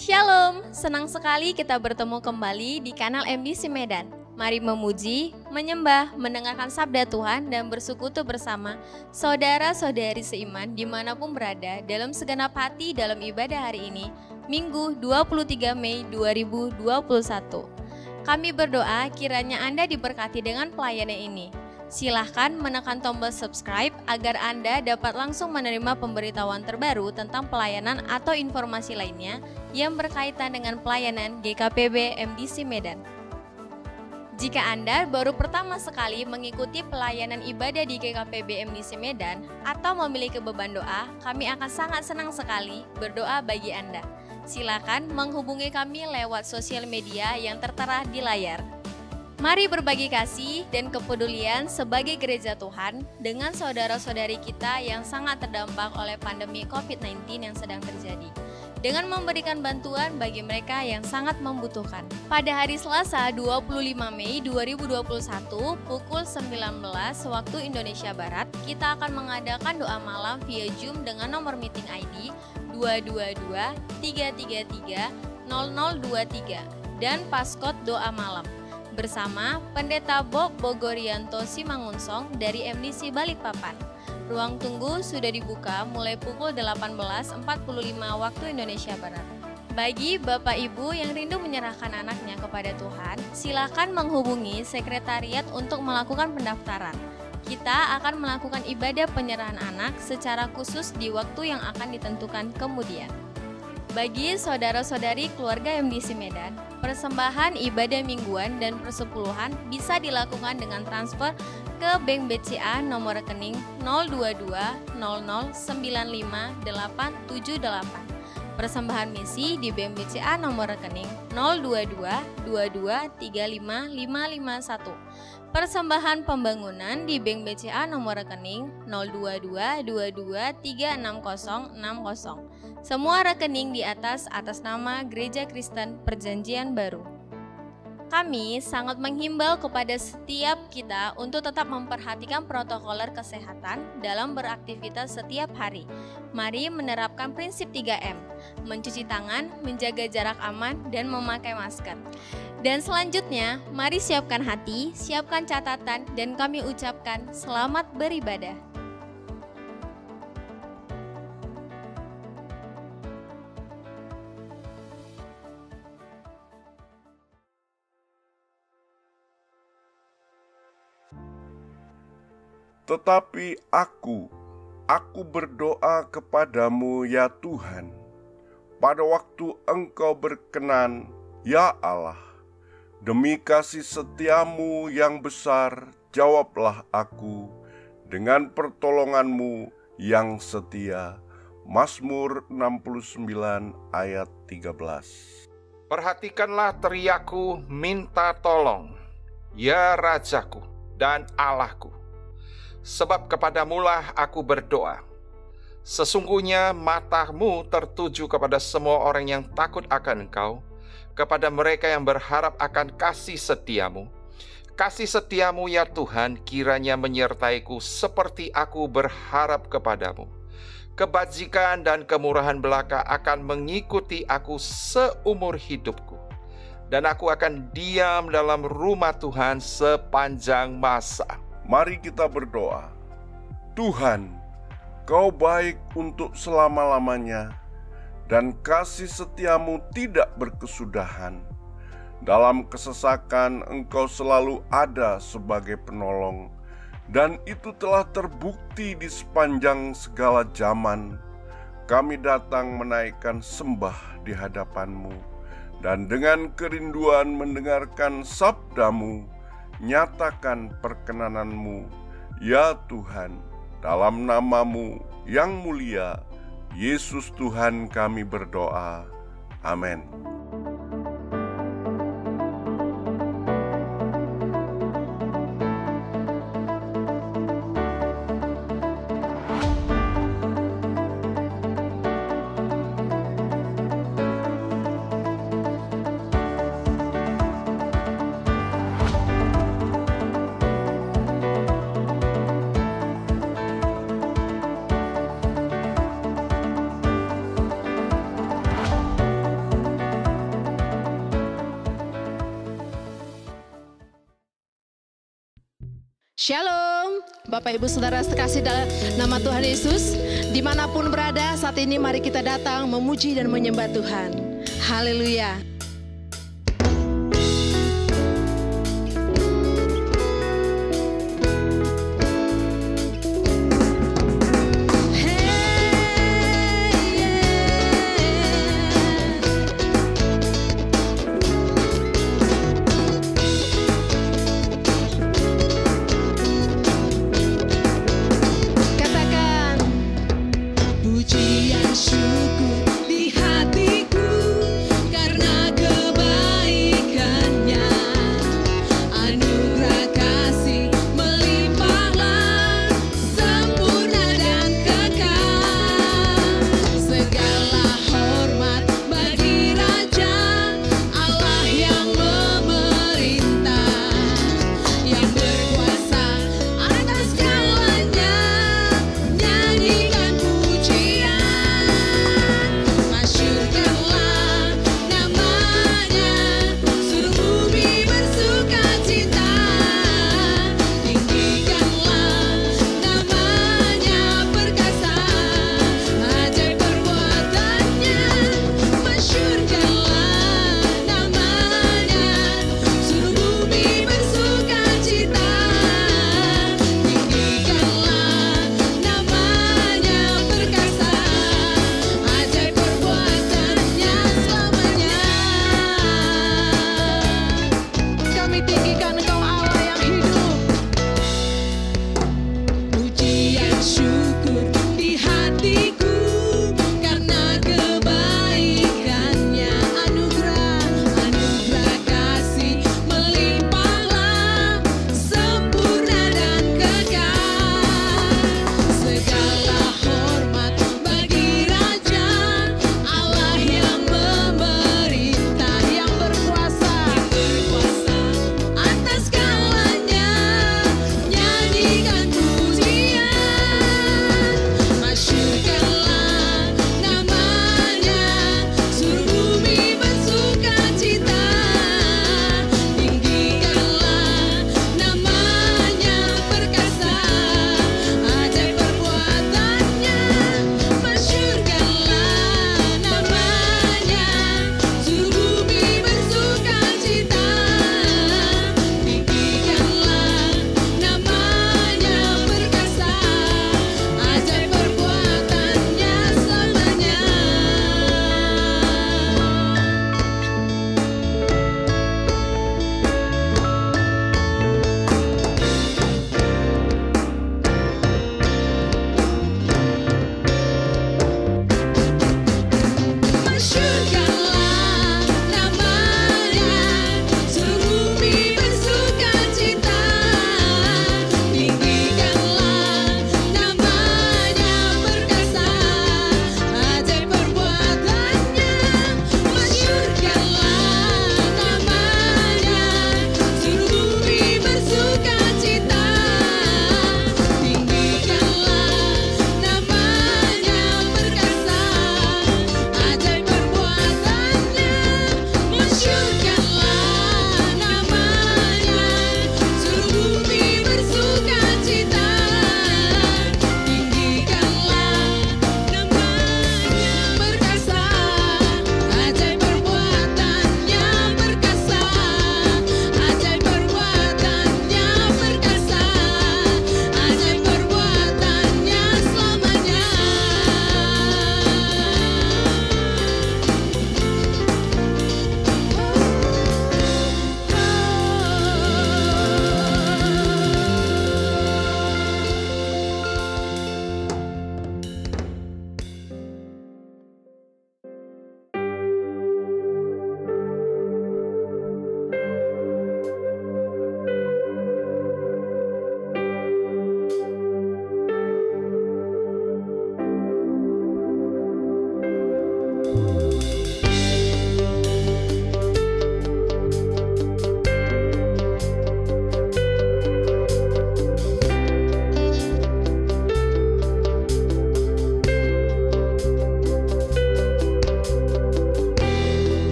Shalom, senang sekali kita bertemu kembali di kanal MDC Medan. Mari memuji, menyembah, mendengarkan sabda Tuhan dan bersekutu bersama saudara-saudari seiman dimanapun berada dalam segenap hati dalam ibadah hari ini, Minggu 23 Mei 2021. Kami berdoa kiranya Anda diberkati dengan pelayanan ini. Silahkan menekan tombol subscribe agar Anda dapat langsung menerima pemberitahuan terbaru tentang pelayanan atau informasi lainnya yang berkaitan dengan pelayanan GKPB MDC Medan. Jika Anda baru pertama sekali mengikuti pelayanan ibadah di GKPB MDC Medan atau memiliki beban doa, kami akan sangat senang sekali berdoa bagi Anda. Silakan menghubungi kami lewat sosial media yang tertera di layar. Mari berbagi kasih dan kepedulian sebagai gereja Tuhan dengan saudara-saudari kita yang sangat terdampak oleh pandemi COVID-19 yang sedang terjadi, dengan memberikan bantuan bagi mereka yang sangat membutuhkan. Pada hari Selasa 25 Mei 2021 pukul 19 waktu Indonesia Barat, kita akan mengadakan doa malam via Zoom dengan nomor meeting ID 222 333 0023 dan passcode doa malam bersama Pendeta Bob Bogorianto Simangunsong dari MDC Balikpapan. Ruang tunggu sudah dibuka mulai pukul 18.45 waktu Indonesia Barat. Bagi Bapak Ibu yang rindu menyerahkan anaknya kepada Tuhan, silakan menghubungi sekretariat untuk melakukan pendaftaran. Kita akan melakukan ibadah penyerahan anak secara khusus di waktu yang akan ditentukan kemudian. Bagi saudara-saudari keluarga MDC Medan, persembahan ibadah mingguan dan persepuluhan bisa dilakukan dengan transfer ke Bank BCA nomor rekening 022 00 95 878. Persembahan misi di Bank BCA nomor rekening 022 22 35 551. Persembahan pembangunan di Bank BCA nomor rekening 022 22 360 60. Semua rekening di atas nama Gereja Kristen Perjanjian Baru. Kami sangat menghimbau kepada setiap kita untuk tetap memperhatikan protokoler kesehatan dalam beraktivitas setiap hari. Mari menerapkan prinsip 3M, mencuci tangan, menjaga jarak aman, dan memakai masker. Dan selanjutnya, mari siapkan hati, siapkan catatan, dan kami ucapkan selamat beribadah. Tetapi aku berdoa kepadamu ya Tuhan, pada waktu Engkau berkenan, ya Allah, demi kasih setiamu yang besar, jawablah aku dengan pertolonganmu yang setia. Mazmur 69 ayat 13. Perhatikanlah teriakku minta tolong, ya Rajaku dan Allahku. Sebab kepadamulah aku berdoa. Sesungguhnya matamu tertuju kepada semua orang yang takut akan Engkau, kepada mereka yang berharap akan kasih setiamu. Kasih setiamu ya Tuhan kiranya menyertaiku seperti aku berharap kepadamu. Kebajikan dan kemurahan belaka akan mengikuti aku seumur hidupku, dan aku akan diam dalam rumah Tuhan sepanjang masa. Mari kita berdoa. Tuhan, Kau baik untuk selama-lamanya, dan kasih setiamu tidak berkesudahan. Dalam kesesakan Engkau selalu ada sebagai penolong, dan itu telah terbukti di sepanjang segala zaman. Kami datang menaikkan sembah di hadapan-Mu, dan dengan kerinduan mendengarkan sabda-Mu, nyatakan perkenanan-Mu, ya Tuhan, dalam nama-Mu yang mulia, Yesus Tuhan kami berdoa. Amin. Shalom, Bapak Ibu Saudara sekasih dalam nama Tuhan Yesus. Dimanapun berada saat ini, mari kita datang memuji dan menyembah Tuhan. Haleluya. Pujian syukur di hatiku karena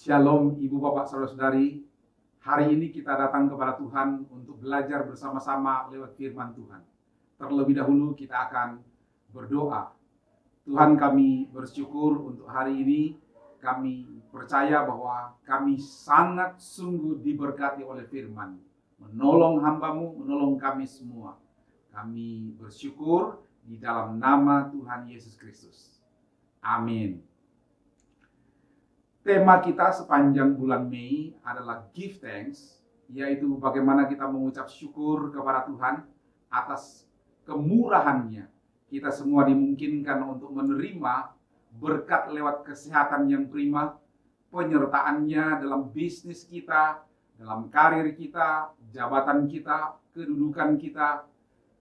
Shalom Ibu Bapak Saudara-saudari. Hari ini kita datang kepada Tuhan untuk belajar bersama-sama lewat firman Tuhan. Terlebih dahulu kita akan berdoa. Tuhan, kami bersyukur untuk hari ini. Kami percaya bahwa kami sangat sungguh diberkati oleh firman. Menolong hamba-Mu, menolong kami semua. Kami bersyukur di dalam nama Tuhan Yesus Kristus. Amin. Tema kita sepanjang bulan Mei adalah give thanks, yaitu bagaimana kita mengucap syukur kepada Tuhan atas kemurahan-Nya. Kita semua dimungkinkan untuk menerima berkat lewat kesehatan yang prima, penyertaan-Nya dalam bisnis kita, dalam karir kita, jabatan kita, kedudukan kita,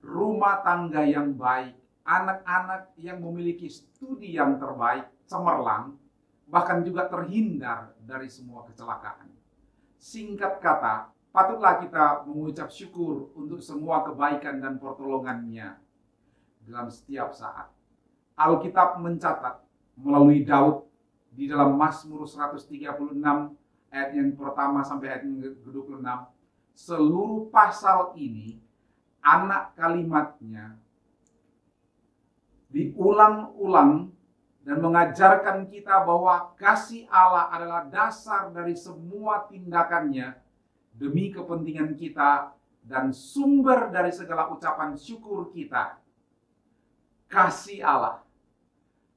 rumah tangga yang baik, anak-anak yang memiliki studi yang terbaik, cemerlang, bahkan juga terhindar dari semua kecelakaan. Singkat kata, patutlah kita mengucap syukur untuk semua kebaikan dan pertolongan-Nya dalam setiap saat. Alkitab mencatat melalui Daud di dalam Mazmur 136 ayat yang pertama sampai ayat yang ke-26, seluruh pasal ini anak kalimatnya diulang-ulang dan mengajarkan kita bahwa kasih Allah adalah dasar dari semua tindakannya demi kepentingan kita dan sumber dari segala ucapan syukur kita. Kasih Allah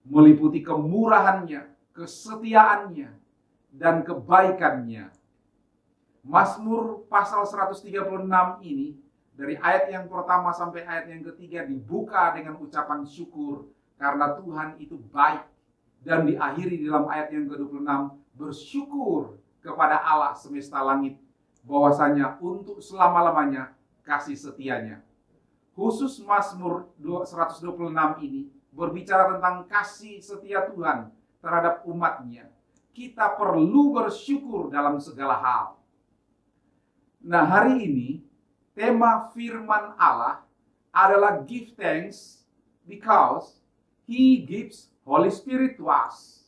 meliputi kemurahan-Nya, kesetiaan-Nya, dan kebaikan-Nya. Mazmur pasal 136 ini dari ayat yang pertama sampai ayat yang ketiga dibuka dengan ucapan syukur karena Tuhan itu baik, dan diakhiri dalam ayat yang ke-26 bersyukur kepada Allah semesta langit bahwasanya untuk selama-lamanya kasih setia-Nya. Khusus Mazmur 126 ini berbicara tentang kasih setia Tuhan terhadap umat-Nya. Kita perlu bersyukur dalam segala hal. Nah, hari ini tema firman Allah adalah give thanks because He gives Holy Spirit to us.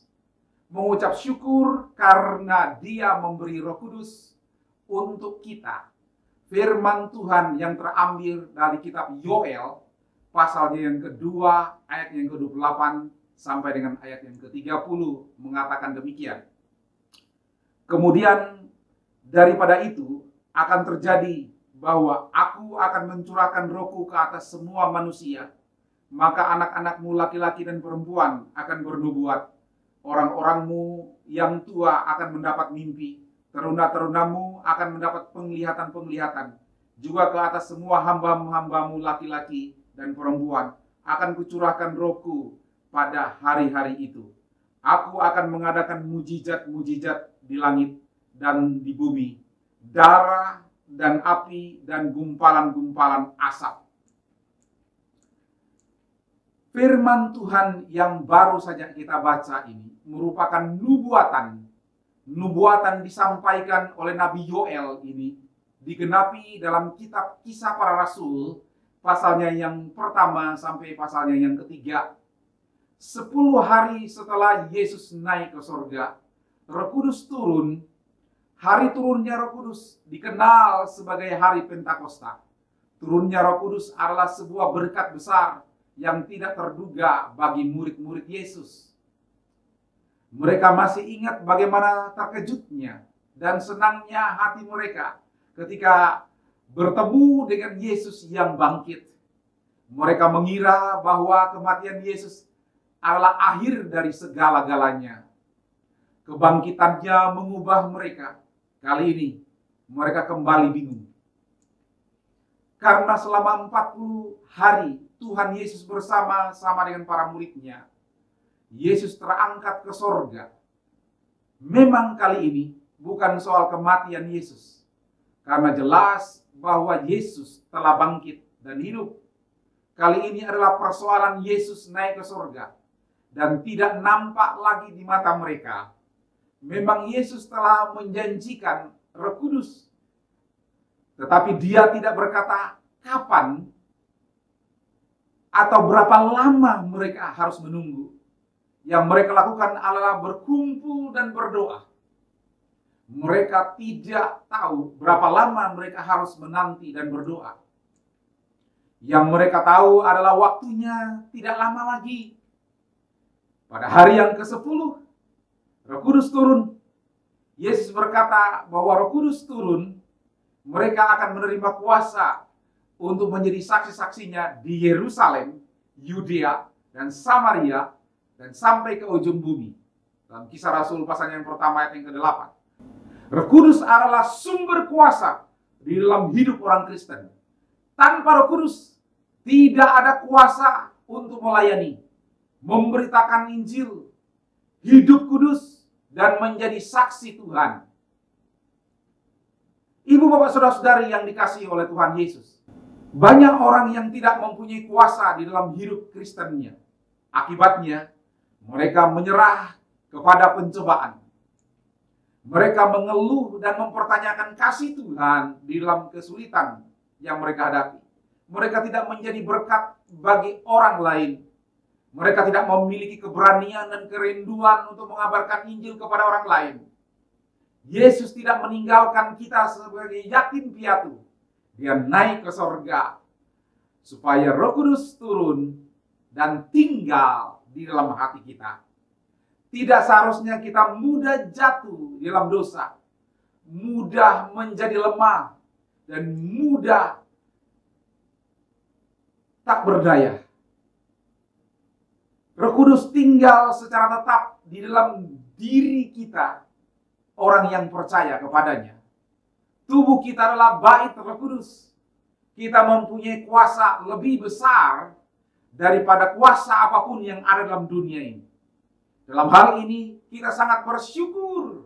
Mengucap syukur karena Dia memberi Roh Kudus untuk kita. Firman Tuhan yang terambil dari kitab Yoel, pasalnya yang kedua, ayat yang ke-28 sampai dengan ayat yang ke-30 mengatakan demikian. Kemudian daripada itu akan terjadi bahwa aku akan mencurahkan Rohku ke atas semua manusia. Maka anak-anakmu laki-laki dan perempuan akan bernubuat. Orang-orangmu yang tua akan mendapat mimpi. Teruna-terunamu akan mendapat penglihatan-penglihatan. Juga ke atas semua hamba-hambamu laki-laki dan perempuan akan kucurahkan Rohku pada hari-hari itu. Aku akan mengadakan mujizat-mujizat di langit dan di bumi. Darah dan api dan gumpalan-gumpalan asap. Firman Tuhan yang baru saja kita baca ini merupakan nubuatan. Nubuatan disampaikan oleh Nabi Yoel ini digenapi dalam kitab Kisah Para Rasul, pasalnya yang pertama sampai pasalnya yang ketiga. 10 hari setelah Yesus naik ke sorga, Roh Kudus turun. Hari turunnya Roh Kudus dikenal sebagai hari Pentakosta. Turunnya Roh Kudus adalah sebuah berkat besar yang tidak terduga bagi murid-murid Yesus. Mereka masih ingat bagaimana terkejutnya dan senangnya hati mereka ketika bertemu dengan Yesus yang bangkit. Mereka mengira bahwa kematian Yesus adalah akhir dari segala-galanya. Kebangkitannya mengubah mereka. Kali ini mereka kembali bingung. Karena selama 40 hari Tuhan Yesus bersama-sama dengan para murid-Nya. Yesus terangkat ke sorga. Memang kali ini bukan soal kematian Yesus. Karena jelas bahwa Yesus telah bangkit dan hidup. Kali ini adalah persoalan Yesus naik ke sorga. Dan tidak nampak lagi di mata mereka. Memang Yesus telah menjanjikan Roh Kudus. Tetapi Dia tidak berkata kapan atau berapa lama mereka harus menunggu. Yang mereka lakukan adalah berkumpul dan berdoa. mereka tidak tahu berapa lama mereka harus menanti dan berdoa. Yang mereka tahu adalah waktunya tidak lama lagi. Pada hari yang ke-10, Roh Kudus turun. Yesus berkata bahwa Roh Kudus turun, mereka akan menerima kuasa untuk menjadi saksi-saksinya di Yerusalem, Yudea, dan Samaria, dan sampai ke ujung bumi. Dalam Kisah Rasul pasal yang pertama ayat yang ke-8. Roh Kudus adalah sumber kuasa di dalam hidup orang Kristen. Tanpa Roh Kudus, tidak ada kuasa untuk melayani, memberitakan Injil, hidup kudus, dan menjadi saksi Tuhan. Ibu, bapak, saudara-saudari yang dikasihi oleh Tuhan Yesus, banyak orang yang tidak mempunyai kuasa di dalam hidup Kristennya. Akibatnya, mereka menyerah kepada pencobaan. Mereka mengeluh dan mempertanyakan kasih Tuhan di dalam kesulitan yang mereka hadapi. Mereka tidak menjadi berkat bagi orang lain. Mereka tidak memiliki keberanian dan kerinduan untuk mengabarkan Injil kepada orang lain. Yesus tidak meninggalkan kita sebagai yatim piatu. Dia naik ke sorga supaya Roh Kudus turun dan tinggal di dalam hati kita. Tidak seharusnya kita mudah jatuh di dalam dosa, mudah menjadi lemah, dan mudah tak berdaya. Roh Kudus tinggal secara tetap di dalam diri kita, orang yang percaya kepadanya. Tubuh kita adalah bait Roh Kudus. Kita mempunyai kuasa lebih besar daripada kuasa apapun yang ada dalam dunia ini. Dalam hal ini, kita sangat bersyukur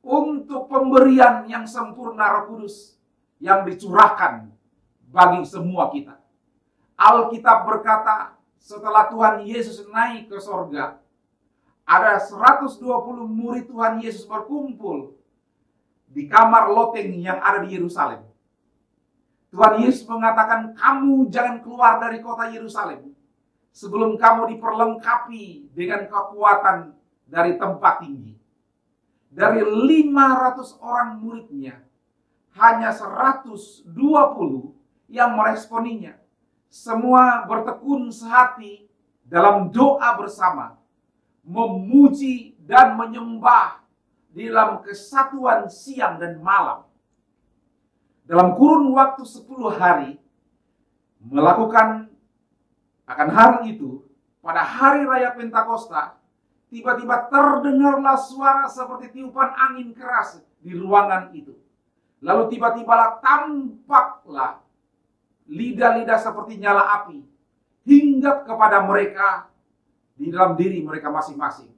untuk pemberian yang sempurna Roh Kudus yang dicurahkan bagi semua kita. Alkitab berkata, setelah Tuhan Yesus naik ke sorga, ada 120 murid Tuhan Yesus berkumpul di kamar loteng yang ada di Yerusalem. Tuhan Yesus mengatakan, kamu jangan keluar dari kota Yerusalem sebelum kamu diperlengkapi dengan kekuatan dari tempat tinggi. Dari 500 orang muridnya, hanya 120 yang meresponinya. Semua bertekun sehati dalam doa bersama, memuji dan menyembah di dalam kesatuan siang dan malam. Dalam kurun waktu 10 hari, melakukan akan hari itu, pada hari raya Pentakosta, tiba-tiba terdengarlah suara seperti tiupan angin keras di ruangan itu. Lalu tiba-tiba tampaklah lidah-lidah seperti nyala api hinggap kepada mereka di dalam diri mereka masing-masing.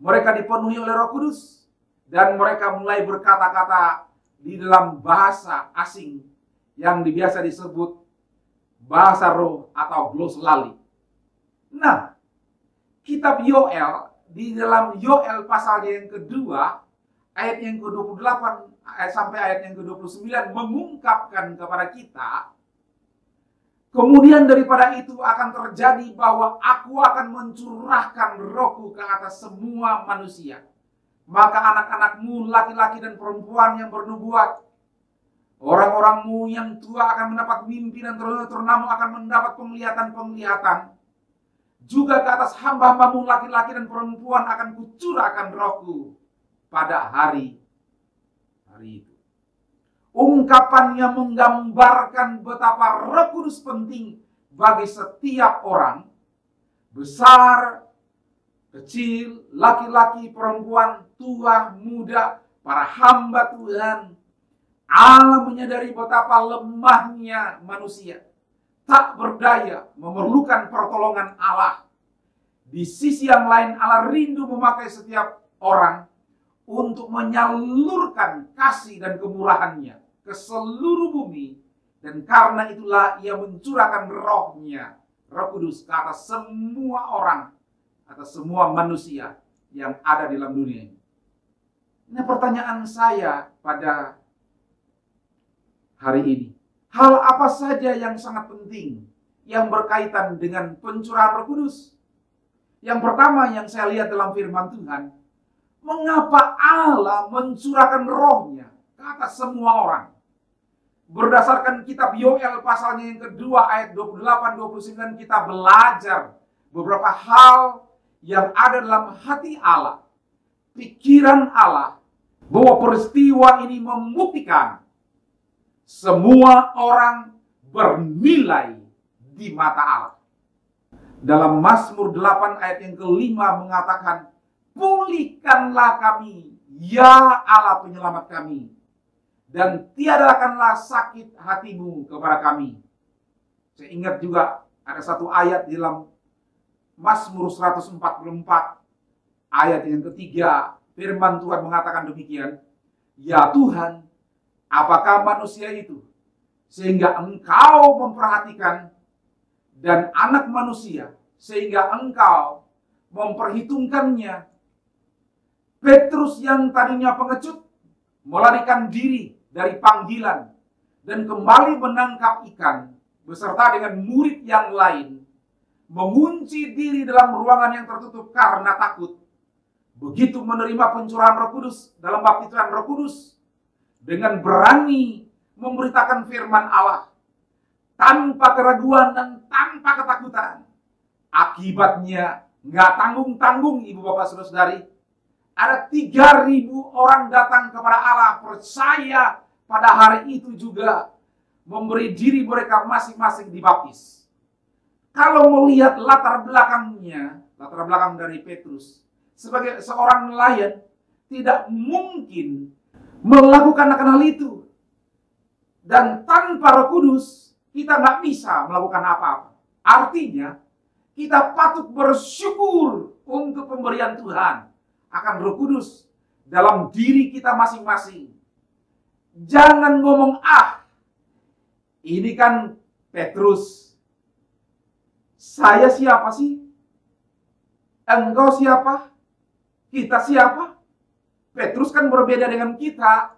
Mereka dipenuhi oleh Roh Kudus dan mereka mulai berkata-kata di dalam bahasa asing yang biasa disebut bahasa roh atau glossolalia. Nah, kitab Yoel di dalam Yoel pasal yang kedua ayat yang ke-28 sampai ayat yang ke-29 mengungkapkan kepada kita, kemudian daripada itu akan terjadi bahwa aku akan mencurahkan rohku ke atas semua manusia. Maka anak-anakmu laki-laki dan perempuan yang bernubuat, orang-orangmu yang tua akan mendapat mimpi dan ternamu akan mendapat penglihatan-penglihatan. Juga ke atas hamba-hambamu laki-laki dan perempuan akan kucurahkan rohku pada hari itu. Ungkapannya menggambarkan betapa Roh Kudus penting bagi setiap orang, besar, kecil, laki-laki, perempuan, tua, muda, para hamba Tuhan. Allah menyadari betapa lemahnya manusia, tak berdaya, memerlukan pertolongan Allah. Di sisi yang lain, Allah rindu memakai setiap orang untuk menyalurkan kasih dan kemurahannya ke seluruh bumi. Dan karena itulah ia mencurahkan rohnya, Roh Kudus, ke atas semua orang, atas semua manusia yang ada di dalam dunia ini. Nah, pertanyaan saya pada hari ini, hal apa saja yang sangat penting yang berkaitan dengan pencurahan Roh Kudus? Yang pertama yang saya lihat dalam firman Tuhan, mengapa Allah mencurahkan rohnya ke atas semua orang. Berdasarkan kitab Yoel pasalnya yang kedua ayat 28-29 kita belajar beberapa hal yang ada dalam hati Allah, pikiran Allah, bahwa peristiwa ini membuktikan semua orang bernilai di mata Allah. Dalam Mazmur 8 ayat yang kelima mengatakan, pulihkanlah kami, ya Allah penyelamat kami, dan tiadakanlah sakit hatimu kepada kami. Saya ingat juga ada satu ayat di dalam Mazmur 144 ayat yang ketiga, firman Tuhan mengatakan demikian, ya Tuhan, apakah manusia itu sehingga engkau memperhatikan, dan anak manusia sehingga engkau memperhitungkannya. Petrus yang tadinya pengecut melarikan diri dari panggilan dan kembali menangkap ikan beserta dengan murid yang lain, mengunci diri dalam ruangan yang tertutup karena takut. Begitu menerima pencurahan Roh Kudus dalam baptisan Roh Kudus, dengan berani memberitakan firman Allah tanpa keraguan dan tanpa ketakutan. Akibatnya nggak tanggung-tanggung, ibu bapak saudara-saudari. Ada 3.000 orang datang kepada Allah, percaya pada hari itu juga, memberi diri mereka masing-masing dibaptis. Kalau melihat latar belakangnya, latar belakang dari Petrus sebagai seorang nelayan, tidak mungkin melakukan hal itu. Dan tanpa Roh Kudus kita nggak bisa melakukan apa-apa. Artinya kita patut bersyukur untuk pemberian Tuhan akan Roh Kudus dalam diri kita masing-masing. Jangan ngomong, ini kan Petrus. Saya siapa sih? Engkau siapa? Kita siapa? Petrus kan berbeda dengan kita.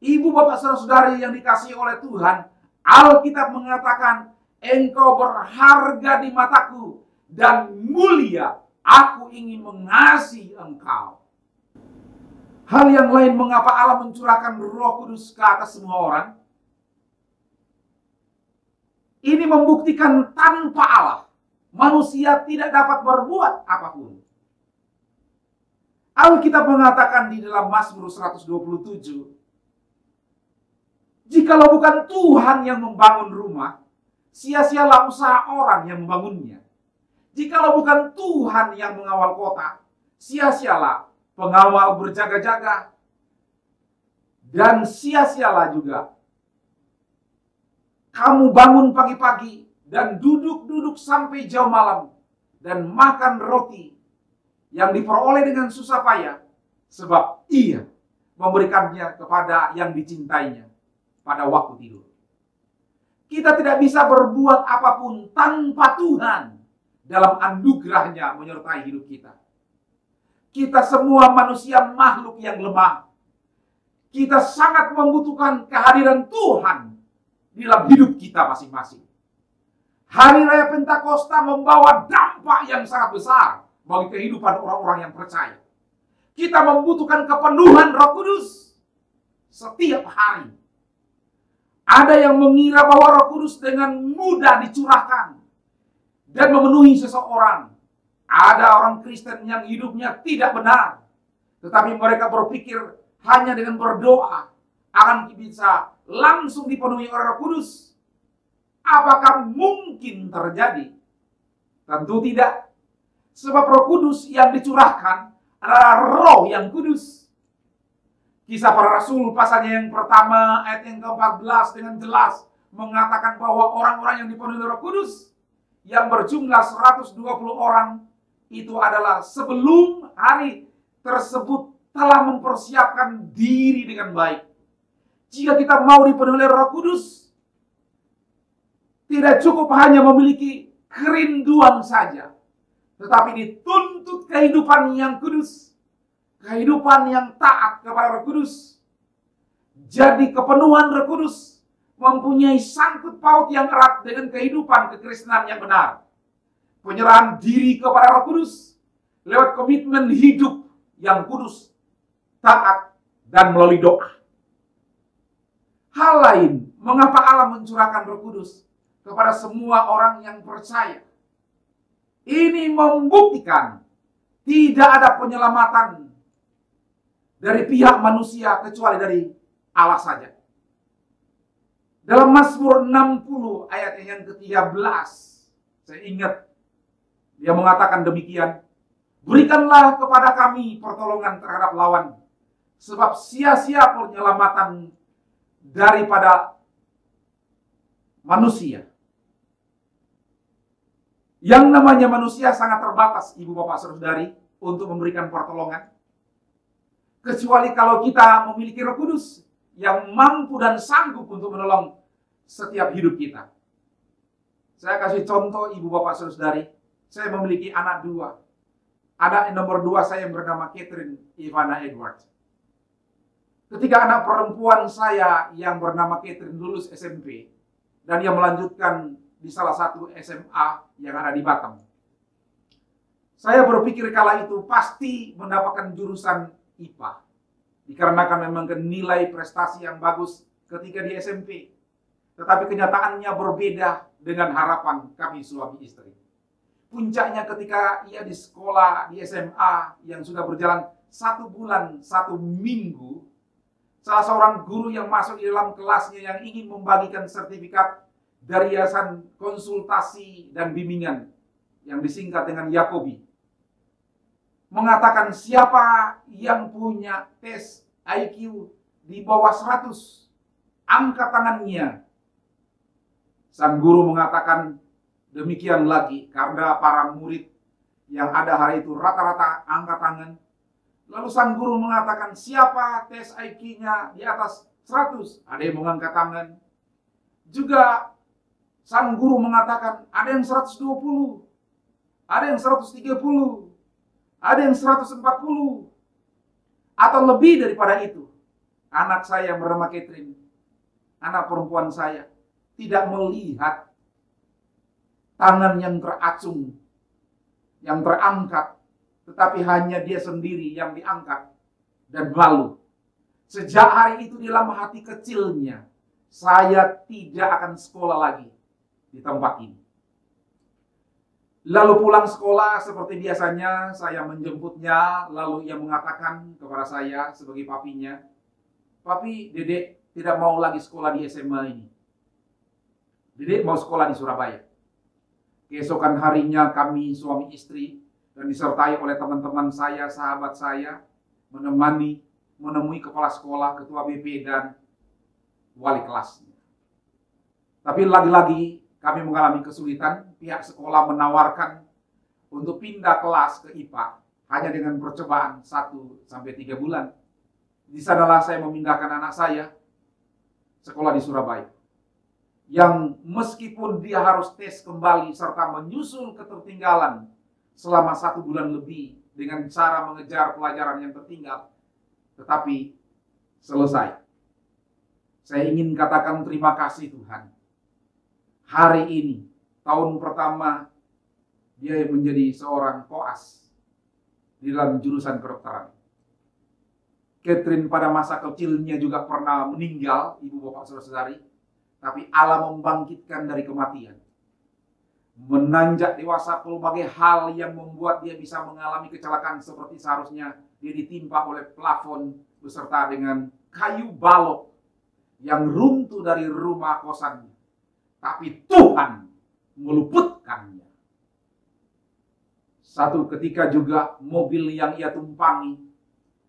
Ibu bapak saudara-saudari yang dikasihi oleh Tuhan, Alkitab mengatakan, engkau berharga di mataku dan mulia. Aku ingin mengasihi engkau. Hal yang lain, mengapa Allah mencurahkan Roh Kudus ke atas semua orang? Ini membuktikan tanpa Allah, manusia tidak dapat berbuat apapun. Alkitab mengatakan di dalam Mazmur 127, jikalau bukan Tuhan yang membangun rumah, sia-sialah usaha orang yang membangunnya. Jikalau bukan Tuhan yang mengawal kota, sia-sialah pengawal berjaga-jaga. Dan sia-sialah juga kamu bangun pagi-pagi dan duduk-duduk sampai jauh malam dan makan roti yang diperoleh dengan susah payah, sebab Ia memberikannya kepada yang dicintainya pada waktu tidur. Kita tidak bisa berbuat apapun tanpa Tuhan dalam anugerahnya menyertai hidup kita. Kita semua manusia makhluk yang lemah. Kita sangat membutuhkan kehadiran Tuhan di dalam hidup kita masing-masing. Hari Raya Pentakosta membawa dampak yang sangat besar bagi kehidupan orang-orang yang percaya. Kita membutuhkan kepenuhan Roh Kudus setiap hari. Ada yang mengira bahwa Roh Kudus dengan mudah dicurahkan dan memenuhi seseorang. Ada orang Kristen yang hidupnya tidak benar, tetapi mereka berpikir hanya dengan berdoa akan bisa langsung dipenuhi oleh Roh Kudus. Apakah mungkin terjadi? Tentu tidak. Sebab Roh Kudus yang dicurahkan adalah Roh yang kudus. Kisah Para Rasul pasalnya yang pertama ayat yang ke-14 dengan jelas mengatakan bahwa orang-orang yang dipenuhi Roh Kudus yang berjumlah 120 orang itu adalah sebelum hari tersebut telah mempersiapkan diri dengan baik. Jika kita mau dipenuhi Roh Kudus, tidak cukup hanya memiliki kerinduan saja, tetapi dituntut kehidupan yang kudus, kehidupan yang taat kepada Roh Kudus. Jadi kepenuhan Roh Kudus mempunyai sangkut paut yang erat dengan kehidupan kekristenan yang benar. Penyerahan diri kepada Roh Kudus lewat komitmen hidup yang kudus, taat, dan melalui doa. Hal lain, mengapa Allah mencurahkan Roh Kudus kepada semua orang yang percaya? Ini membuktikan tidak ada penyelamatan dari pihak manusia kecuali dari Allah saja. Dalam Mazmur 60 ayat yang ke-13, saya ingat dia mengatakan demikian, berikanlah kepada kami pertolongan terhadap lawan, sebab sia-sia penyelamatan daripada manusia. Yang namanya manusia sangat terbatas, ibu bapak saudari, untuk memberikan pertolongan. Kecuali kalau kita memiliki Roh Kudus yang mampu dan sanggup untuk menolong setiap hidup kita. Saya kasih contoh ibu bapak saudari, saya memiliki anak 2. Anak nomor 2 saya bernama Catherine Ivana Edwards. Ketika anak perempuan saya yang bernama Catherine lulus SMP dan dia melanjutkan di salah satu SMA yang ada di Batam, saya berpikir kala itu pasti mendapatkan jurusan IPA dikarenakan memang nilai prestasi yang bagus ketika di SMP. Tetapi kenyataannya berbeda dengan harapan kami suami istri. Puncaknya ketika ia di sekolah di SMA yang sudah berjalan 1 bulan 1 minggu, salah seorang guru yang masuk di dalam kelasnya yang ingin membagikan sertifikat dari Yayasan Konsultasi dan Bimbingan yang disingkat dengan Yakobi, mengatakan siapa yang punya tes IQ di bawah 100, angkat tangannya. Sang guru mengatakan demikian lagi karena para murid yang ada hari itu rata-rata angkat tangan. Lalu sang guru mengatakan siapa tes IQ-nya di atas 100, ada yang mengangkat tangan. Juga sang guru mengatakan ada yang 120, ada yang 130, ada yang 140, atau lebih daripada itu. Anak saya yang bernama Catherine, anak perempuan saya, tidak melihat tangan yang teracung, yang terangkat, tetapi hanya dia sendiri yang diangkat dan malu. Sejak hari itu dalam hati kecilnya, saya tidak akan sekolah lagi di tempat ini. Lalu pulang sekolah seperti biasanya, saya menjemputnya, lalu ia mengatakan kepada saya sebagai papinya, "Papi, Dedek tidak mau lagi sekolah di SMA ini. Dedek mau sekolah di Surabaya." Keesokan harinya kami suami istri dan disertai oleh teman-teman saya, sahabat saya, menemui kepala sekolah, ketua BP, dan wali kelasnya. Tapi lagi-lagi kami mengalami kesulitan. Pihak sekolah menawarkan untuk pindah kelas ke IPA hanya dengan percobaan 1-3 bulan. Di sanalah saya memindahkan anak saya sekolah di Surabaya, yang meskipun dia harus tes kembali serta menyusul ketertinggalan selama 1 bulan lebih dengan cara mengejar pelajaran yang tertinggal, tetapi selesai. Saya ingin katakan terima kasih Tuhan. Hari ini, tahun pertama, dia menjadi seorang koas di dalam jurusan kedokteran. Catherine pada masa kecilnya juga pernah meninggal, ibu bapak saudara-saudari, tapi Allah membangkitkan dari kematian. Menanjak dewasa berbagai hal yang membuat dia bisa mengalami kecelakaan seperti seharusnya dia ditimpa oleh plafon beserta dengan kayu balok yang runtuh dari rumah kosannya. Tapi Tuhan meluputkannya. Satu ketika juga mobil yang ia tumpangi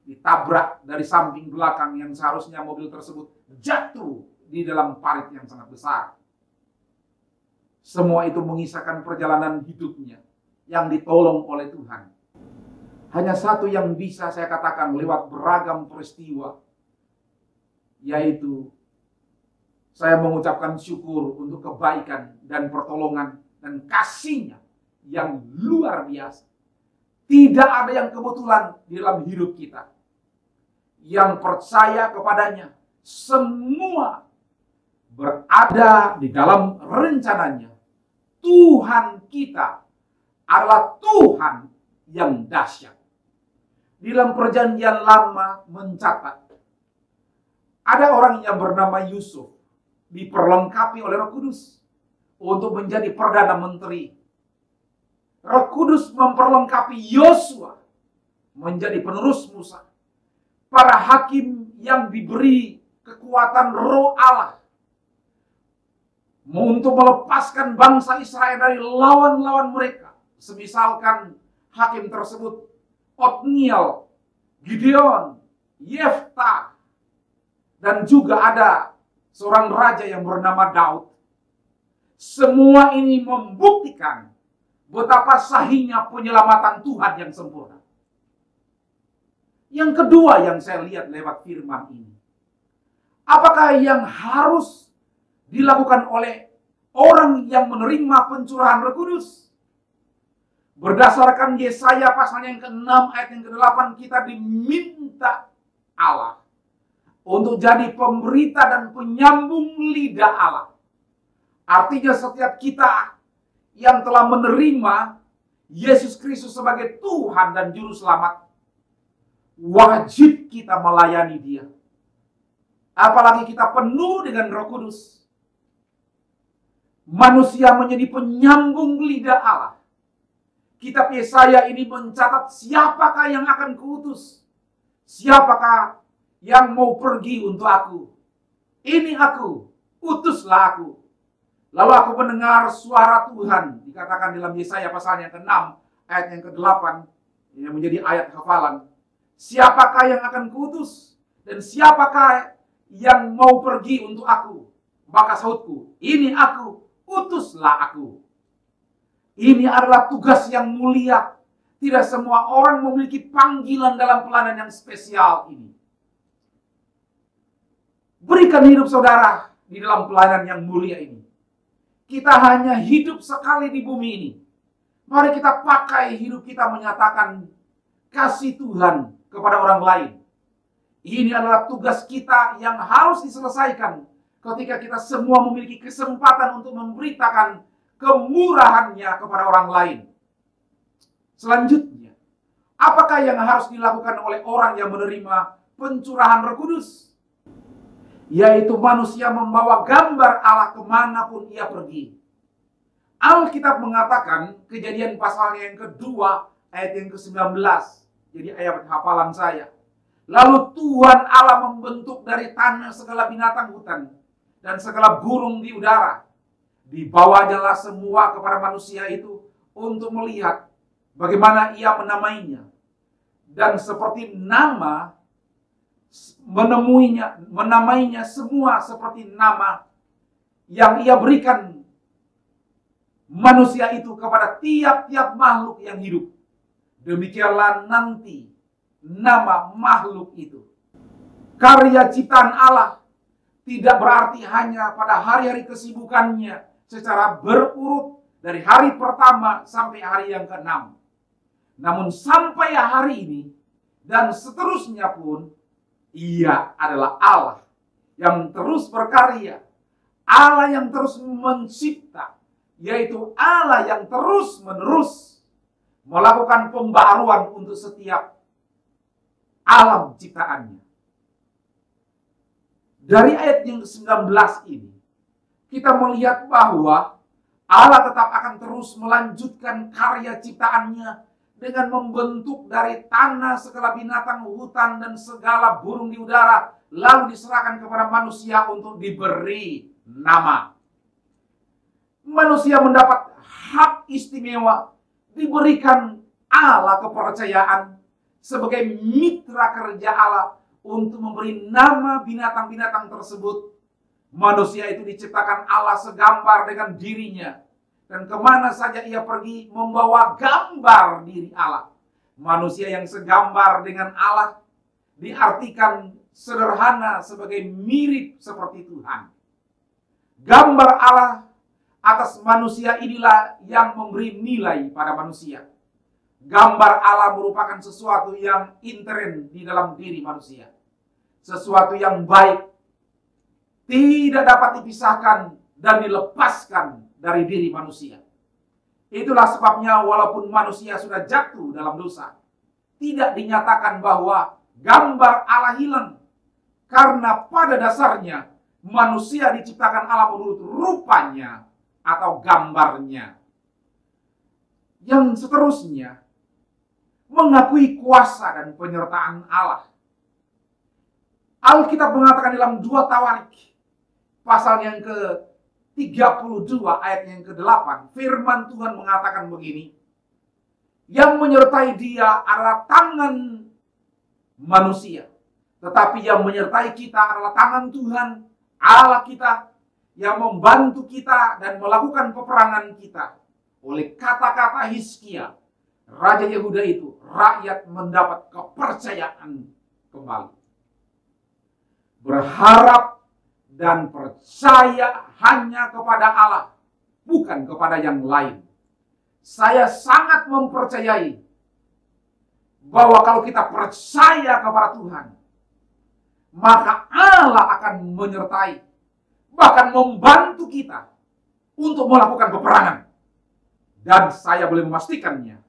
ditabrak dari samping belakang yang seharusnya mobil tersebut jatuh di dalam parit yang sangat besar. Semua itu mengisahkan perjalanan hidupnya yang ditolong oleh Tuhan. Hanya satu yang bisa saya katakan lewat beragam peristiwa, yaitu saya mengucapkan syukur untuk kebaikan dan pertolongan dan kasih-Nya yang luar biasa. Tidak ada yang kebetulan di dalam hidup kita. Yang percaya kepadanya, semua berada di dalam rencananya. Tuhan kita adalah Tuhan yang dahsyat. di dalam Perjanjian Lama mencatat ada orang yang bernama Yusuf diperlengkapi oleh Roh Kudus untuk menjadi Perdana Menteri. Roh Kudus memperlengkapi Yosua menjadi penerus Musa. Para hakim yang diberi kekuatan Roh Allah untuk melepaskan bangsa Israel dari lawan-lawan mereka. Semisalkan hakim tersebut Otniel, Gideon, Yefta, dan juga ada seorang raja yang bernama Daud. Semua ini membuktikan betapa sahihnya penyelamatan Tuhan yang sempurna. Yang kedua yang saya lihat lewat firman ini, apakah yang harus dilakukan oleh orang yang menerima pencurahan Roh Kudus? Berdasarkan Yesaya pasal yang ke-6 ayat yang ke-8, kita diminta Allah untuk jadi pemberita dan penyambung lidah Allah. Artinya setiap kita yang telah menerima Yesus Kristus sebagai Tuhan dan Juru Selamat, wajib kita melayani Dia. Apalagi kita penuh dengan Roh Kudus. Manusia menjadi penyambung lidah Allah. Kitab Yesaya ini mencatat siapakah yang akan kuutus. Siapakah yang mau pergi untuk aku. Ini aku, utuslah aku. Lalu aku mendengar suara Tuhan. Dikatakan dalam Yesaya pasal yang ke-6 ayat yang ke-8. Yang menjadi ayat hafalan. Siapakah yang akan kuutus? Dan siapakah yang mau pergi untuk aku? Maka sahutku, ini aku, utuslah aku. Ini adalah tugas yang mulia. Tidak semua orang memiliki panggilan dalam pelayanan yang spesial ini. Berikan hidup saudara di dalam pelayanan yang mulia ini. Kita hanya hidup sekali di bumi ini. Mari kita pakai hidup kita menyatakan kasih Tuhan kepada orang lain. Ini adalah tugas kita yang harus diselesaikan ketika kita semua memiliki kesempatan untuk memberitakan kemurahannya kepada orang lain. Selanjutnya, apakah yang harus dilakukan oleh orang yang menerima pencurahan Roh Kudus? Yaitu manusia membawa gambar Allah kemanapun ia pergi. Alkitab mengatakan, Kejadian pasalnya yang kedua, ayat yang ke-19. Jadi ayat hafalan saya. Lalu Tuhan Allah membentuk dari tanah segala binatang hutan dan segala burung di udara. Dibawalah semua kepada manusia itu untuk melihat bagaimana ia menamainya. Dan seperti nama menamainya semua seperti nama yang ia berikan manusia itu kepada tiap-tiap makhluk yang hidup. Demikianlah nanti nama makhluk itu. Karya ciptaan Allah tidak berarti hanya pada hari-hari kesibukannya secara berurut dari hari pertama sampai hari yang ke-6. Namun sampai hari ini dan seterusnya pun, ia adalah Allah yang terus berkarya, Allah yang terus mencipta, yaitu Allah yang terus-menerus melakukan pembaruan untuk setiap alam ciptaannya. Dari ayat yang ke-19 ini, kita melihat bahwa Allah tetap akan terus melanjutkan karya ciptaannya dengan membentuk dari tanah segala binatang hutan dan segala burung di udara, lalu diserahkan kepada manusia untuk diberi nama. Manusia mendapat hak istimewa, diberikan Allah kepercayaan sebagai mitra kerja Allah untuk memberi nama binatang-binatang tersebut. Manusia itu diciptakan Allah segambar dengan dirinya. Dan kemana saja ia pergi membawa gambar diri Allah. Manusia yang segambar dengan Allah diartikan sederhana sebagai mirip seperti Tuhan. Gambar Allah atas manusia inilah yang memberi nilai pada manusia. Gambar Allah merupakan sesuatu yang intern di dalam diri manusia. Sesuatu yang baik, tidak dapat dipisahkan dan dilepaskan dari diri manusia. Itulah sebabnya walaupun manusia sudah jatuh dalam dosa, tidak dinyatakan bahwa gambar Allah hilang. Karena pada dasarnya manusia diciptakan Allah menurut rupanya atau gambarnya. Yang seterusnya mengakui kuasa dan penyertaan Allah. Alkitab mengatakan dalam 2 Tawarik pasal yang ke-32 ayat yang ke-8, firman Tuhan mengatakan begini, yang menyertai dia adalah tangan manusia, tetapi yang menyertai kita adalah tangan Tuhan Allah kita, yang membantu kita dan melakukan peperangan kita. Oleh kata-kata Hizkia, Raja Yehuda itu, rakyat mendapat kepercayaan kembali. Berharap dan percaya hanya kepada Allah, bukan kepada yang lain. Saya sangat mempercayai bahwa kalau kita percaya kepada Tuhan, maka Allah akan menyertai, bahkan membantu kita untuk melakukan peperangan. Dan saya boleh memastikannya,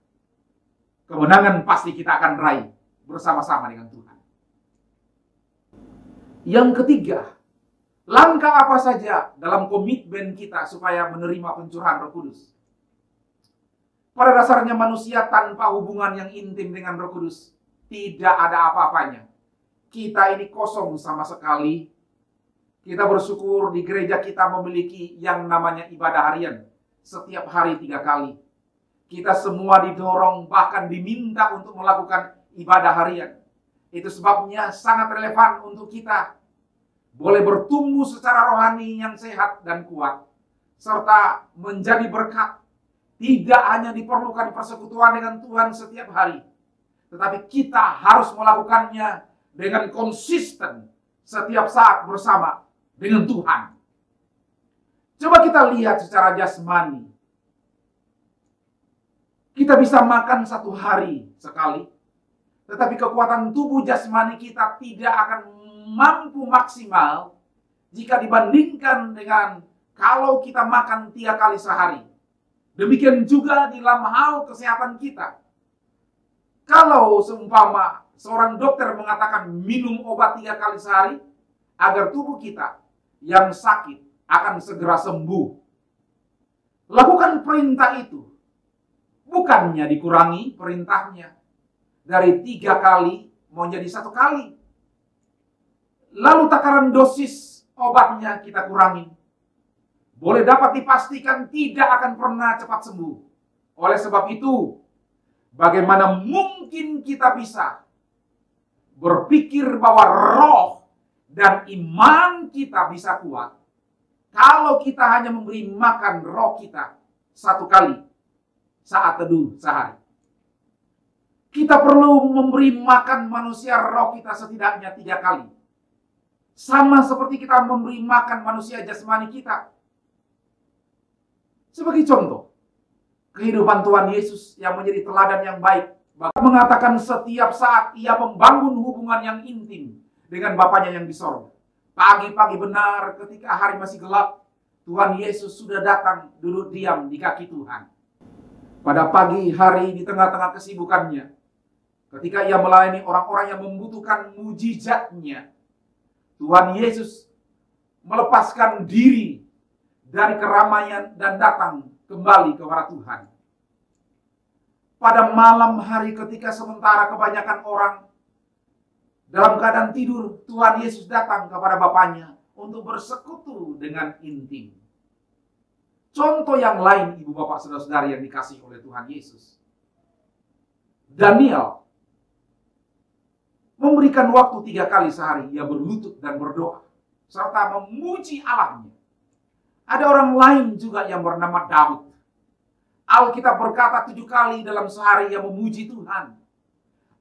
kemenangan pasti kita akan raih bersama-sama dengan Tuhan. Yang ketiga, langkah apa saja dalam komitmen kita supaya menerima pencurahan Roh Kudus? Pada dasarnya manusia tanpa hubungan yang intim dengan Roh Kudus tidak ada apa-apanya. Kita ini kosong sama sekali. Kita bersyukur di gereja kita memiliki yang namanya ibadah harian. Setiap hari 3 kali. Kita semua didorong bahkan diminta untuk melakukan ibadah harian. Itu sebabnya sangat relevan untuk kita boleh bertumbuh secara rohani yang sehat dan kuat, serta menjadi berkat. Tidak hanya diperlukan persekutuan dengan Tuhan setiap hari, tetapi kita harus melakukannya dengan konsisten setiap saat bersama dengan Tuhan. Coba kita lihat secara jasmani. Kita bisa makan 1 hari sekali, tetapi kekuatan tubuh jasmani kita tidak akan mampu maksimal jika dibandingkan dengan kalau kita makan 3 kali sehari. Demikian juga di dalam hal kesehatan kita. Kalau seumpama seorang dokter mengatakan minum obat 3 kali sehari agar tubuh kita yang sakit akan segera sembuh, lakukan perintah itu. Bukannya dikurangi perintahnya dari 3 kali menjadi 1 kali. Lalu takaran dosis obatnya kita kurangi. Boleh dapat dipastikan tidak akan pernah cepat sembuh. Oleh sebab itu, bagaimana mungkin kita bisa berpikir bahwa roh dan iman kita bisa kuat kalau kita hanya memberi makan roh kita 1 kali saat teduh sehari. Kita perlu memberi makan manusia roh kita setidaknya 3 kali. Sama seperti kita memberi makan manusia jasmani kita. Sebagai contoh, kehidupan Tuhan Yesus yang menjadi teladan yang baik, bahkan mengatakan setiap saat ia membangun hubungan yang intim dengan Bapanya yang di sorga. Pagi-pagi benar ketika hari masih gelap, Tuhan Yesus sudah datang duduk diam di kaki Tuhan. Pada pagi hari di tengah-tengah kesibukannya, ketika ia melayani orang-orang yang membutuhkan mujizatnya, Tuhan Yesus melepaskan diri dari keramaian dan datang kembali kepada Tuhan. Pada malam hari ketika sementara kebanyakan orang dalam keadaan tidur, Tuhan Yesus datang kepada Bapanya untuk bersekutu dengan intim. Contoh yang lain, ibu bapak saudara-saudari yang dikasihi oleh Tuhan Yesus. Daniel memberikan waktu 3 kali sehari, ia berlutut dan berdoa, serta memuji Allahnya. Ada orang lain juga yang bernama Daud. Alkitab berkata 7 kali dalam sehari ia memuji Tuhan.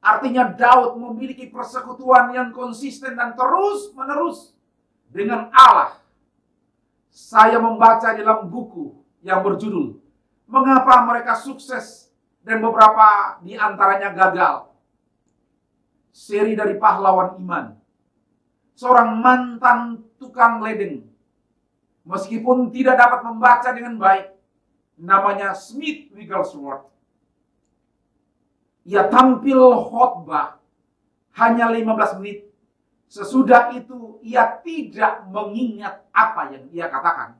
Artinya Daud memiliki persekutuan yang konsisten dan terus-menerus dengan Allah. Saya membaca dalam buku yang berjudul Mengapa Mereka Sukses dan beberapa di antaranya gagal. Seri dari pahlawan iman. Seorang mantan tukang ledeng. Meskipun tidak dapat membaca dengan baik, namanya Smith Wigglesworth. ia tampil khotbah hanya 15 menit. Sesudah itu ia tidak mengingat apa yang ia katakan.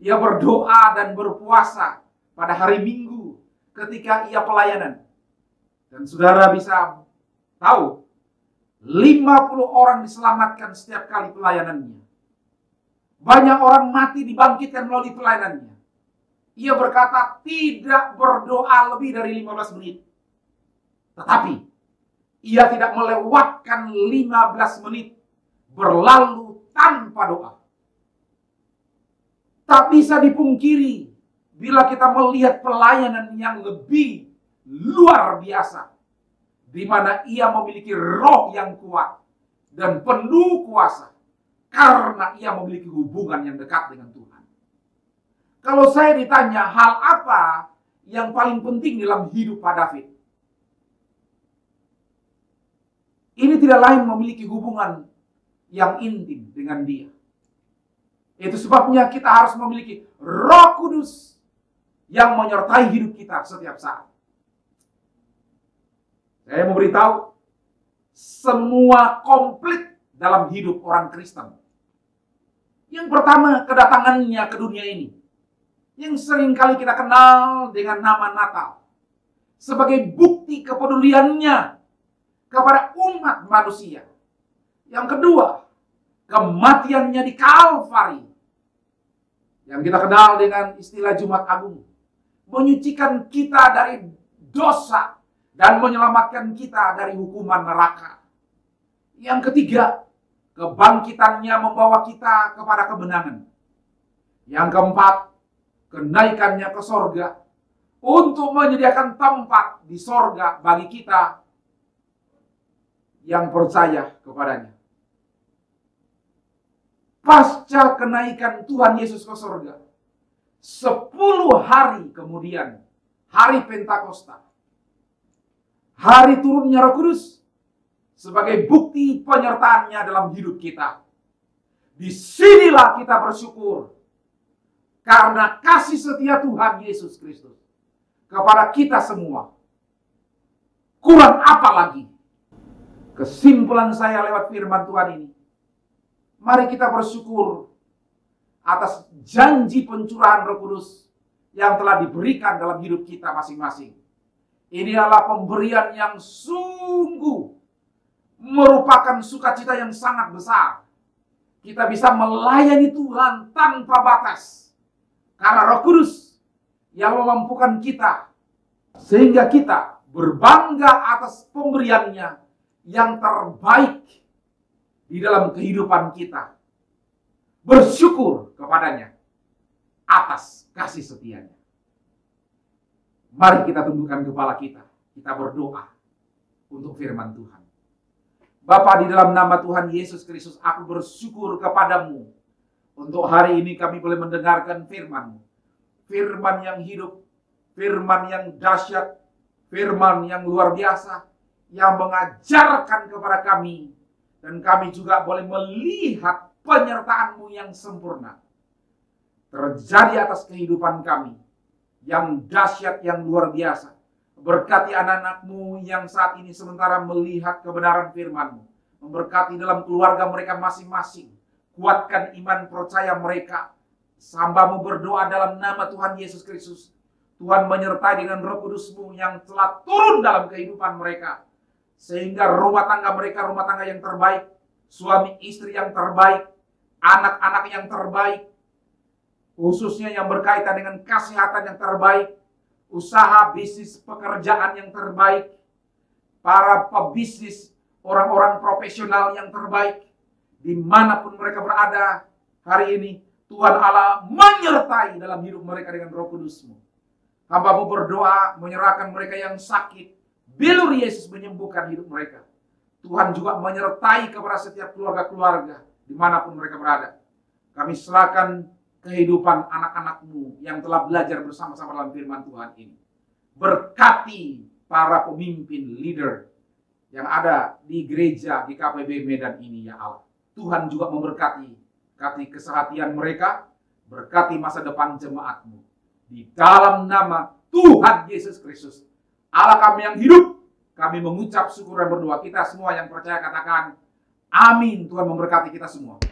Ia berdoa dan berpuasa pada hari Minggu ketika ia pelayanan. Dan saudara bisa tahu, 50 orang diselamatkan setiap kali pelayanannya. Banyak orang mati dibangkitkan melalui pelayanannya. Ia berkata tidak berdoa lebih dari 15 menit. Tetapi ia tidak melewatkan 15 menit berlalu tanpa doa. Tak bisa dipungkiri bila kita melihat pelayanan yang lebih luar biasa, di mana ia memiliki roh yang kuat dan penuh kuasa karena ia memiliki hubungan yang dekat dengan Tuhan. Kalau saya ditanya hal apa yang paling penting dalam hidup Pak David, ini tidak lain memiliki hubungan yang intim dengan Dia. Itu sebabnya kita harus memiliki Roh Kudus yang menyertai hidup kita setiap saat. Saya mau beritahu, semua komplit dalam hidup orang Kristen. Yang pertama, kedatangannya ke dunia ini, yang seringkali kita kenal dengan nama Natal, sebagai bukti kepeduliannya kepada umat manusia. Yang kedua, kematiannya di Kalvari, yang kita kenal dengan istilah Jumat Agung, menyucikan kita dari dosa dan menyelamatkan kita dari hukuman neraka. Yang ketiga, kebangkitannya membawa kita kepada kemenangan. Yang keempat, kenaikannya ke sorga untuk menyediakan tempat di sorga bagi kita yang percaya kepadanya. Pasca kenaikan Tuhan Yesus ke sorga, 10 hari kemudian, hari Pentakosta, hari turunnya Roh Kudus, sebagai bukti penyertaannya dalam hidup kita. Disinilah kita bersyukur karena kasih setia Tuhan Yesus Kristus kepada kita semua. Kurang apa lagi? Kesimpulan saya lewat firman Tuhan ini, mari kita bersyukur atas janji pencurahan Roh Kudus yang telah diberikan dalam hidup kita masing-masing. Ini adalah pemberian yang sungguh merupakan sukacita yang sangat besar. Kita bisa melayani Tuhan tanpa batas karena Roh Kudus yang memampukan kita, sehingga kita berbangga atas pemberiannya yang terbaik di dalam kehidupan kita. Bersyukur kepadanya atas kasih setianya. Mari kita tundukkan kepala kita. Kita berdoa untuk firman Tuhan. Bapa, di dalam nama Tuhan Yesus Kristus, aku bersyukur kepadamu. Untuk hari ini kami boleh mendengarkan firman-Mu. Firman yang hidup, firman yang dahsyat, firman yang luar biasa, yang mengajarkan kepada kami, dan kami juga boleh melihat penyertaan-Mu yang sempurna terjadi atas kehidupan kami, yang dahsyat, yang luar biasa. Berkati anak-anak-Mu yang saat ini sementara melihat kebenaran firman-Mu. Memberkati dalam keluarga mereka masing-masing. Kuatkan iman percaya mereka. Hamba-Mu berdoa dalam nama Tuhan Yesus Kristus. Tuhan menyertai dengan Roh Kudus-Mu yang telah turun dalam kehidupan mereka. Sehingga rumah tangga mereka rumah tangga yang terbaik. Suami istri yang terbaik. Anak-anak yang terbaik. Khususnya yang berkaitan dengan kesehatan yang terbaik. Usaha, bisnis, pekerjaan yang terbaik. Para pebisnis, orang-orang profesional yang terbaik. Dimanapun mereka berada hari ini, Tuhan Allah menyertai dalam hidup mereka dengan Roh Kudus-Mu. Hamba-Mu berdoa menyerahkan mereka yang sakit. Bilur Yesus menyembuhkan hidup mereka. Tuhan juga menyertai kepada setiap keluarga-keluarga dimanapun mereka berada. Kami serahkan kehidupan anak-anak-Mu yang telah belajar bersama-sama dalam firman Tuhan ini. Berkati para pemimpin, leader yang ada di gereja di KPB Medan ini, ya Allah. Tuhan juga memberkati kesehatan mereka, berkati masa depan jemaat-Mu. Di dalam nama Tuhan Yesus Kristus, Allah kami yang hidup, kami mengucap syukur dan berdoa. Kita semua yang percaya katakan, amin. Tuhan memberkati kita semua.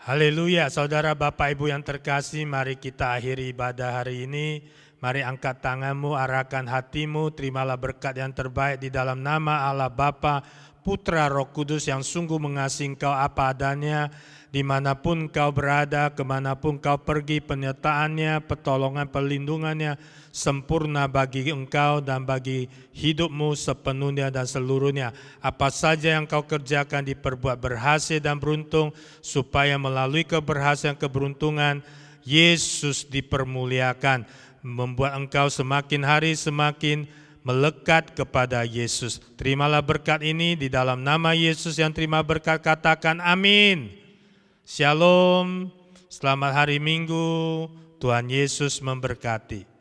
Haleluya, saudara Bapak Ibu yang terkasih, mari kita akhiri ibadah hari ini. Mari angkat tanganmu, arahkan hatimu, terimalah berkat yang terbaik di dalam nama Allah Bapa, Putra, Roh Kudus yang sungguh mengasihi engkau apa adanya. Dimanapun kau berada, kemanapun kau pergi, penyertaannya, pertolongan, perlindungannya sempurna bagi engkau dan bagi hidupmu sepenuhnya dan seluruhnya. Apa saja yang kau kerjakan diperbuat berhasil dan beruntung, supaya melalui keberhasilan keberuntungan Yesus dipermuliakan, membuat engkau semakin hari semakin melekat kepada Yesus. Terimalah berkat ini di dalam nama Yesus. Yang terima berkat katakan amin. Shalom, selamat hari Minggu, Tuhan Yesus memberkati.